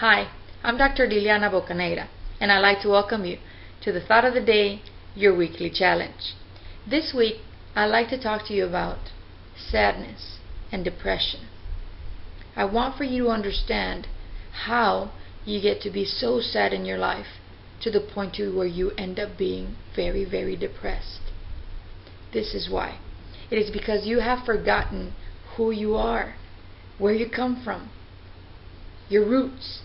Hi, I'm Dr. Liliana Bocanegra, and I'd like to welcome you to the Thought of the Day, your weekly challenge. This week, I'd like to talk to you about sadness and depression. I want for you to understand how you get to be so sad in your life to the point to where you end up being very, very depressed. This is why. It is because you have forgotten who you are, where you come from, your roots.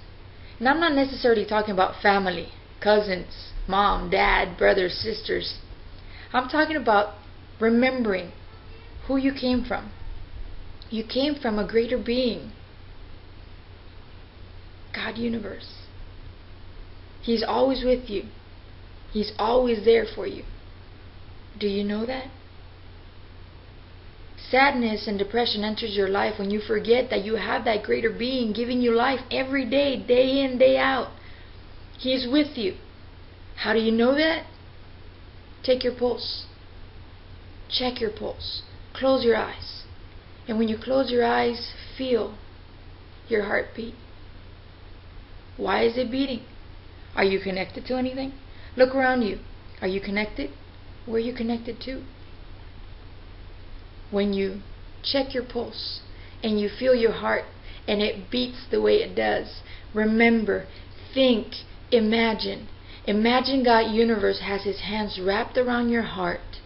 And I'm not necessarily talking about family, cousins, mom, dad, brothers, sisters. I'm talking about remembering who you came from. You came from a greater being, God Universe. He's always with you. He's always there for you. Do you know that? Sadness and depression enters your life when you forget that you have that greater being giving you life every day, day in, day out. He is with you. How do you know that? Take your pulse. Check your pulse. Close your eyes. And when you close your eyes, feel your heartbeat. Why is it beating? Are you connected to anything? Look around you. Are you connected? Where are you connected to? When you check your pulse and you feel your heart and it beats the way it does, remember, think, imagine. Imagine God Universe has His hands wrapped around your heart.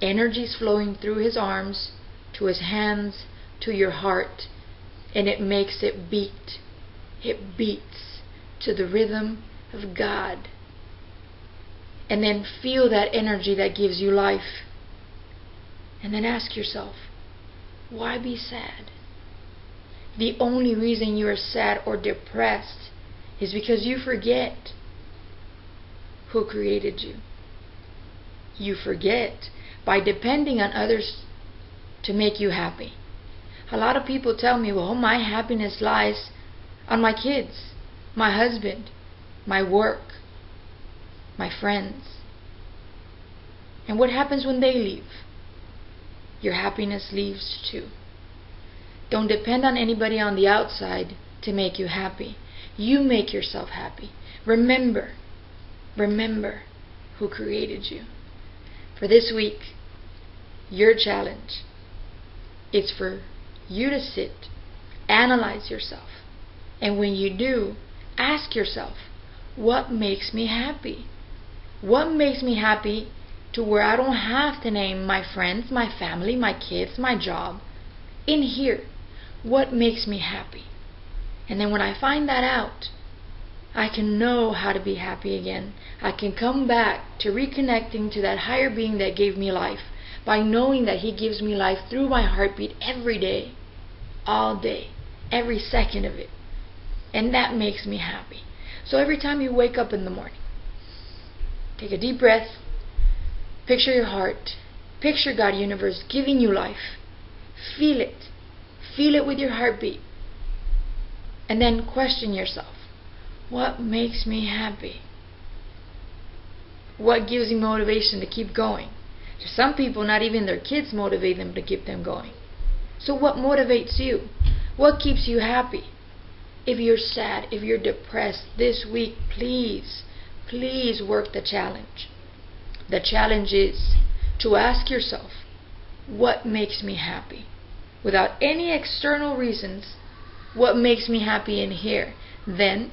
Energy's flowing through His arms, to His hands, to your heart, and it makes it beat. It beats to the rhythm of God. And then feel that energy that gives you life. And then ask yourself, why be sad? The only reason you are sad or depressed is because you forget who created you. You forget by depending on others to make you happy. A lot of people tell me, well, my happiness lies on my kids, my husband, my work, my friends. And what happens when they leave? Your happiness leaves too. Don't depend on anybody on the outside to make you happy. You make yourself happy. Remember who created you. For this week, your challenge is for you to sit, analyze yourself, and when you do, ask yourself, what makes me happy? What makes me happy to where I don't have to name my friends, my family, my kids, my job? In here, what makes me happy? And then when I find that out, I can know how to be happy again. I can come back to reconnecting to that higher being that gave me life by knowing that He gives me life through my heartbeat every day, all day, every second of it. And that makes me happy. So every time you wake up in the morning, take a deep breath. Picture your heart. Picture God Universe giving you life. Feel it. Feel it with your heartbeat. And then question yourself. What makes me happy? What gives you motivation to keep going? For some people, not even their kids motivate them to keep them going. So what motivates you? What keeps you happy? If you're sad, if you're depressed this week, please work the challenge. The challenge is to ask yourself, what makes me happy? Without any external reasons, what makes me happy in here? Then,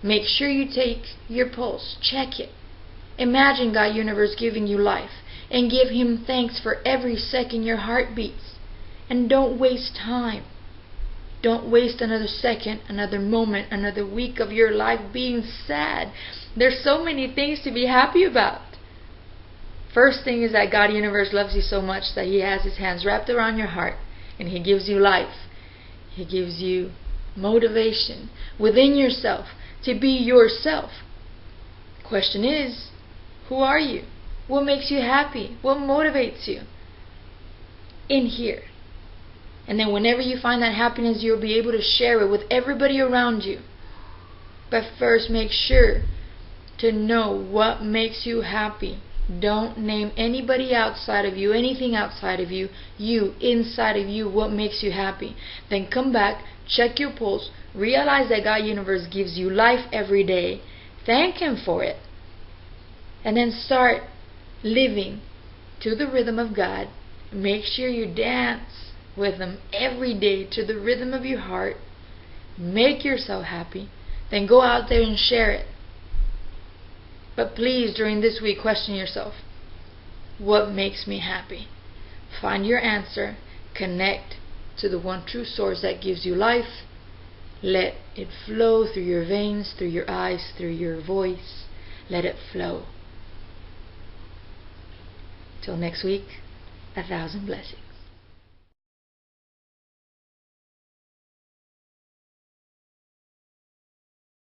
make sure you take your pulse, check it. Imagine God Universe giving you life, and give Him thanks for every second your heart beats. And don't waste time. Don't waste another second, another moment, another week of your life being sad. There's so many things to be happy about. First thing is that God Universe loves you so much that He has His hands wrapped around your heart and He gives you life. He gives you motivation within yourself to be yourself. Question is, who are you? What makes you happy? What motivates you? In here. And then whenever you find that happiness, you'll be able to share it with everybody around you. But first, make sure to know what makes you happy. Don't name anybody outside of you, anything outside of you. You, inside of you, what makes you happy. Then come back, check your pulse, realize that God Universe gives you life every day. Thank Him for it. And then start living to the rhythm of God. Make sure you dance with Him every day to the rhythm of your heart. Make yourself happy. Then go out there and share it. But please, during this week, question yourself. What makes me happy? Find your answer. Connect to the one true source that gives you life. Let it flow through your veins, through your eyes, through your voice. Let it flow. Till next week, 1,000 blessings.